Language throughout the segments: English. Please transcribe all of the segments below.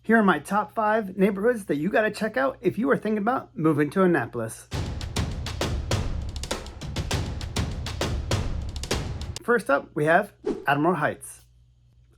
Here are my top 5 neighborhoods that you gotta check out if you are thinking about moving to Annapolis. First up, we have Admiral Heights.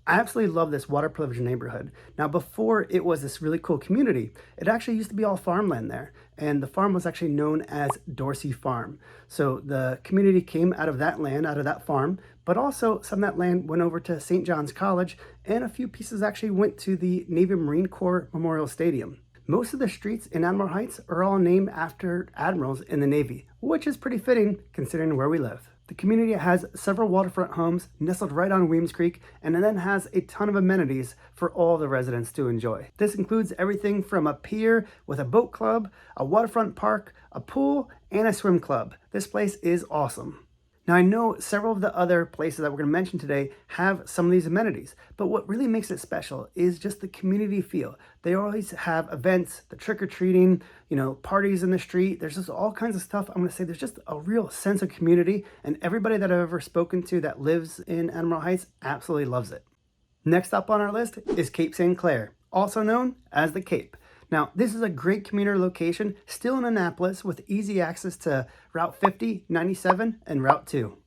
I absolutely love this water privileged neighborhood. Now, before it was this really cool community, it actually used to be all farmland there. And the farm was actually known as Dorsey Farm. So the community came out of that land, out of that farm, but also some of that land went over to St. John's College, and a few pieces actually went to the Navy Marine Corps Memorial Stadium. Most of the streets in Admiral Heights are all named after admirals in the Navy, which is pretty fitting considering where we live. The community has several waterfront homes nestled right on Weems Creek, and it then has a ton of amenities for all the residents to enjoy. This includes everything from a pier with a boat club, a waterfront park, a pool, and a swim club. This place is awesome. Now, I know several of the other places that we're going to mention today have some of these amenities, but what really makes it special is just the community feel. They always have events, the trick-or-treating, parties in the street. There's just all kinds of stuff. I'm going to say there's just a real sense of community, and everybody that I've ever spoken to that lives in Admiral Heights absolutely loves it. Next up on our list is Cape Sinclair, also known as the Cape. Now, this is a great commuter location, still in Annapolis, with easy access to Route 50, 97, and Route 2.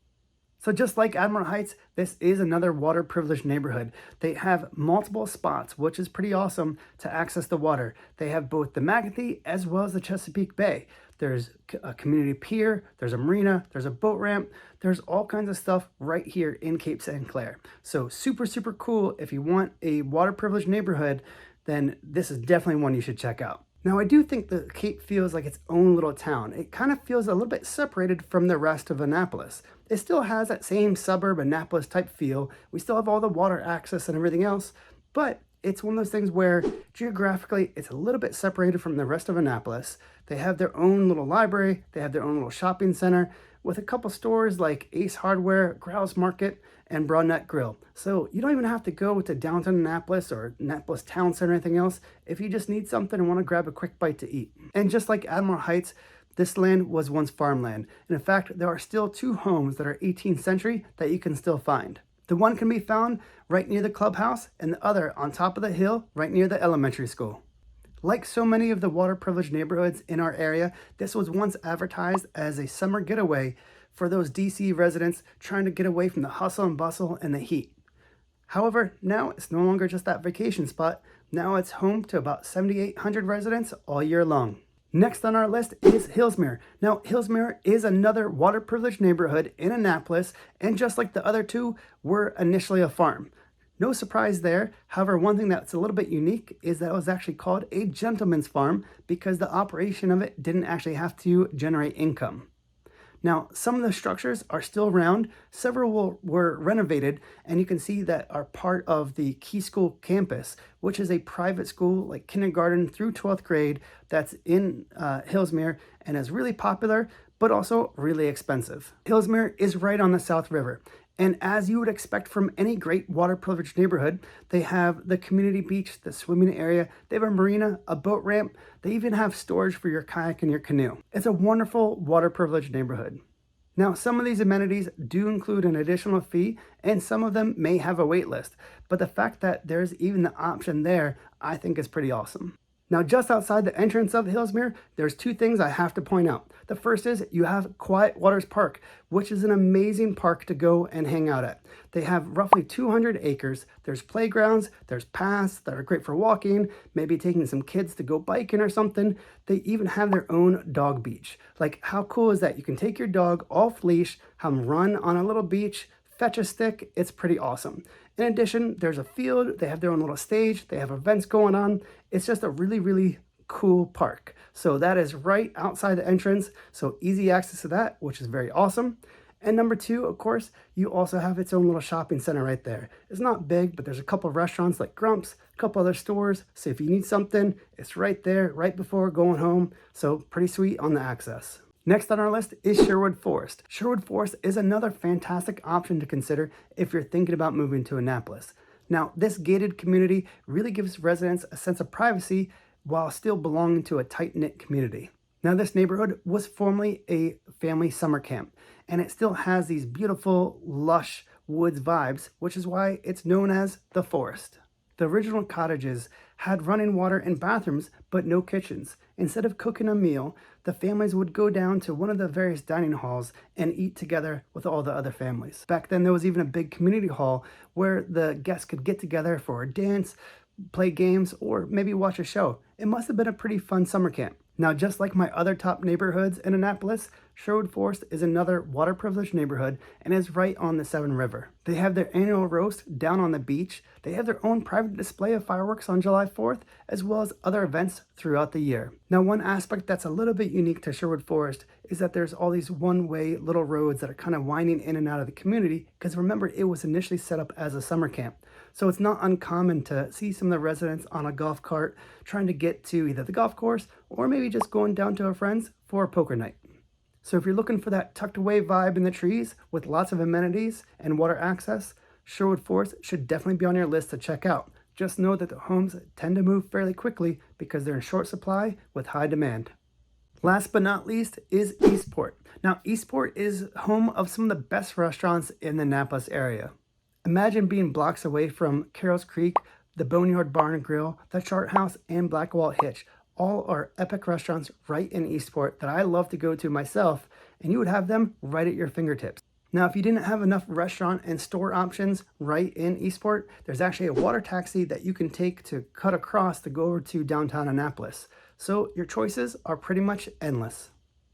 So just like Admiral Heights, this is another water privileged neighborhood. They have multiple spots, which is pretty awesome to access the water. They have both the Magothy as well as the Chesapeake Bay. There's a community pier, there's a marina, there's a boat ramp, there's all kinds of stuff right here in Cape Sinclair. So super, super cool. If you want a water privileged neighborhood, then this is definitely one you should check out. Now, I do think the Cape feels like its own little town. It kind of feels a little bit separated from the rest of Annapolis. It still has that same suburb Annapolis type feel. We still have all the water access and everything else, but it's one of those things where geographically it's a little bit separated from the rest of Annapolis. They have their own little library, they have their own little shopping center with a couple stores like Ace Hardware, Grouse Market, and Broadneck Grill. So you don't even have to go to downtown Annapolis or Annapolis Town Center or anything else if you just need something and want to grab a quick bite to eat. And just like Admiral Heights, this land was once farmland. And in fact, there are still 2 homes that are 18th century that you can still find. The one can be found right near the clubhouse and the other on top of the hill right near the elementary school. Like so many of the water privileged neighborhoods in our area, this was once advertised as a summer getaway for those DC residents trying to get away from the hustle and bustle and the heat. However, now it's no longer just that vacation spot. Now it's home to about 7,800 residents all year long. Next on our list is Hillsmere. Now, Hillsmere is another water privileged neighborhood in Annapolis, and just like the other 2, were initially a farm. No surprise there. However, one thing that's a little bit unique is that it was actually called a gentleman's farm because the operation of it didn't actually have to generate income. Now, some of the structures are still around, several were renovated, and you can see that are part of the Key School campus, which is a private school like kindergarten through 12th grade that's in Hillsmere and is really popular, but also really expensive. Hillsmere is right on the South River. And as you would expect from any great water privileged neighborhood, they have the community beach, the swimming area, they have a marina, a boat ramp, they even have storage for your kayak and your canoe. It's a wonderful water privileged neighborhood. Now, some of these amenities do include an additional fee, and some of them may have a wait list, but the fact that there's even the option there, I think is pretty awesome. Now, just outside the entrance of Hillsmere, there's 2 things I have to point out. The first is you have Quiet Waters Park, which is an amazing park to go and hang out at. They have roughly 200 acres. There's playgrounds, there's paths that are great for walking, maybe taking some kids to go biking or something. They even have their own dog beach. Like, how cool is that? You can take your dog off leash, have them run on a little beach, fetch a stick. It's pretty awesome. In addition, there's a field, they have their own little stage, they have events going on. It's just a really, really cool park. So that is right outside the entrance, so easy access to that, which is very awesome. And number 2, of course, you also have its own little shopping center right there. It's not big, but there's a couple of restaurants like Grump's, a couple other stores. So if you need something, it's right there, right before going home. So pretty sweet on the access. Next on our list is Sherwood Forest. Sherwood Forest is another fantastic option to consider if you're thinking about moving to Annapolis. Now, this gated community really gives residents a sense of privacy while still belonging to a tight-knit community. Now, this neighborhood was formerly a family summer camp, and it still has these beautiful, lush woods vibes, which is why it's known as the Forest. The original cottages had running water and bathrooms, but no kitchens. Instead of cooking a meal, the families would go down to one of the various dining halls and eat together with all the other families. Back then, there was even a big community hall where the guests could get together for a dance, play games, or maybe watch a show. It must have been a pretty fun summer camp. Now, just like my other top neighborhoods in Annapolis, Sherwood Forest is another water privileged neighborhood and is right on the Severn River. They have their annual roast down on the beach. They have their own private display of fireworks on July 4th, as well as other events throughout the year. Now, one aspect that's a little bit unique to Sherwood Forest is that there's all these one-way little roads that are kind of winding in and out of the community, because remember, it was initially set up as a summer camp. So it's not uncommon to see some of the residents on a golf cart trying to get to either the golf course or maybe just going down to a friend's for a poker night. So if you're looking for that tucked away vibe in the trees with lots of amenities and water access, Sherwood Forest should definitely be on your list to check out. Just know that the homes tend to move fairly quickly because they're in short supply with high demand. Last but not least is Esport. Now, Esport is home of some of the best restaurants in the Annapolis area. Imagine being blocks away from Carroll's Creek, the Boneyard Bar and Grill, the Chart House, and Black Wall Hitch. All are epic restaurants right in Esport that I love to go to myself, and you would have them right at your fingertips. Now, if you didn't have enough restaurant and store options right in Esport, there's actually a water taxi that you can take to cut across to go over to downtown Annapolis. So your choices are pretty much endless.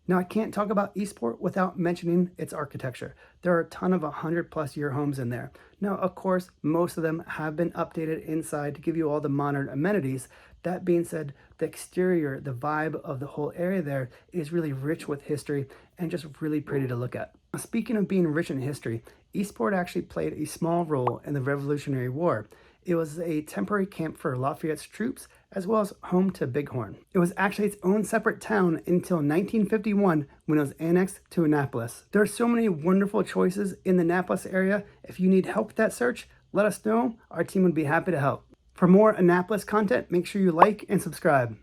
Now, I can't talk about Esport without mentioning its architecture. There are a ton of 100-plus-year homes in there. Now, of course, most of them have been updated inside to give you all the modern amenities. That being said, the exterior, the vibe of the whole area there is really rich with history and just really pretty to look at. Now, speaking of being rich in history, Esport actually played a small role in the Revolutionary War. It was a temporary camp for Lafayette's troops, as well as home to Bighorn. It was actually its own separate town until 1951 when it was annexed to Annapolis. There are so many wonderful choices in the Annapolis area. If you need help with that search, let us know. Our team would be happy to help. For more Annapolis content, make sure you like and subscribe.